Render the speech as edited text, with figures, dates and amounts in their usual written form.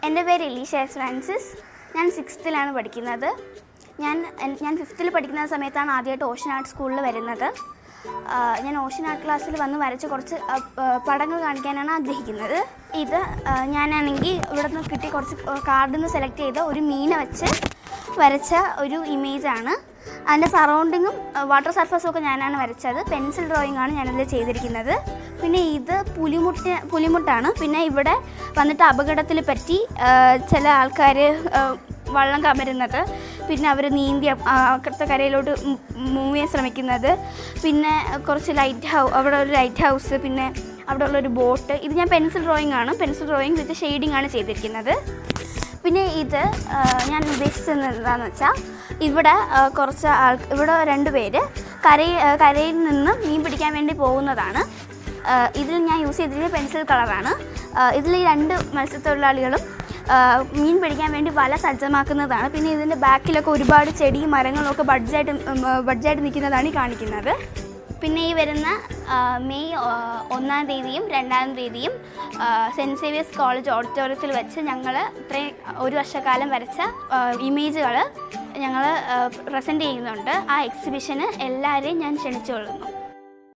എൻ്റെ പേര് Elisha S Francis. ഞാൻ 6th പഠിക്കുന്നത്. ഞാൻ 5th പഠിക്കുന്ന സമയത്താണ് ആദ്യമായിട്ട് ഓഷ്യൻ ആർട്ട് സ്കൂളിൽ വരുന്നത്. ഞാൻ ഓഷ്യൻ ആർട്ട് ക്ലാസ്സിൽ വന്ന് വരച്ച് കുറച്ച് പടങ്ങൾ കാണിക്കാനാണ് ആഗ്രഹിക്കുന്നത്. ഇത് ഞാനാണെങ്കിൽ ഇവിടെ നിന്ന് കിട്ടി കുറച്ച് കാർഡിൽ നിന്ന് സെലക്ട് ചെയ്ത ഒരു മീനെ വെച്ച് വരച്ച ഒരു ഇമേജാണ്. അതിൻ്റെ സറൗണ്ടിങ്ങും വാട്ടർ സർഫസും ഒക്കെ ഞാനാണ് വരച്ചത്. പെൻസിൽ ഡ്രോയിങ് ആണ് ഞാനതിൽ ചെയ്തിരിക്കുന്നത്. പിന്നെ ഇത് പുലിമുട്ടാണ്. പിന്നെ ഇവിടെ വന്നിട്ട് അപകടത്തിൽ പറ്റി ചില ആൾക്കാർ വള്ളം കമരുന്നത്, പിന്നെ അവർ നീന്തി അക്കരത്തെ കരയിലോട്ട് മൂവ് ചെയ്യാൻ ശ്രമിക്കുന്നത്, പിന്നെ കുറച്ച് അവിടെ ഒരു ലൈറ്റ് ഹൗസ്, പിന്നെ അവിടെ ഉള്ളൊരു ബോട്ട്. ഇത് ഞാൻ പെൻസിൽ ഡ്രോയിങ് വിത്ത് ഷെയ്ഡിങ് ആണ് ചെയ്തിരിക്കുന്നത്. പിന്നെ ഇത് ഞാൻ ഉദ്ദേശിച്ചത് എന്താണെന്ന് വെച്ചാൽ ഇവിടെ ഇവിടെ 2 പേര് കരയിൽ നിന്ന് മീൻ പിടിക്കാൻ വേണ്ടി പോകുന്നതാണ്. ഇതിൽ ഞാൻ യൂസ് ചെയ്തിരിക്കുന്നത് പെൻസിൽ കളറാണ്. ഇതിൽ ഈ 2 മത്സ്യത്തൊഴിലാളികളും മീൻ പിടിക്കാൻ വേണ്ടി വല സജ്ജമാക്കുന്നതാണ്. പിന്നെ ഇതിൻ്റെ ബാക്കിലൊക്കെ ഒരുപാട് ചെടിയും മരങ്ങളൊക്കെ ബഡ്ജായിട്ട് നിൽക്കുന്നതാണ് ഈ കാണിക്കുന്നത്. പിന്നെ ഈ വരുന്ന മെയ് 1-ാം തീയതിയും 2-ാം തീയതിയും സെൻറ്റ് സേവിയേഴ്സ് കോളേജ് ഓഡിറ്റോറിയത്തിൽ വെച്ച് ഞങ്ങൾ ഇത്രയും 1 വർഷക്കാലം വരച്ച ഇമേജുകൾ ഞങ്ങൾ പ്രസൻറ്റ് ചെയ്യുന്നുണ്ട്. ആ എക്സിബിഷന് എല്ലാവരെയും ഞാൻ ക്ഷണിച്ചുകൊള്ളുന്നു.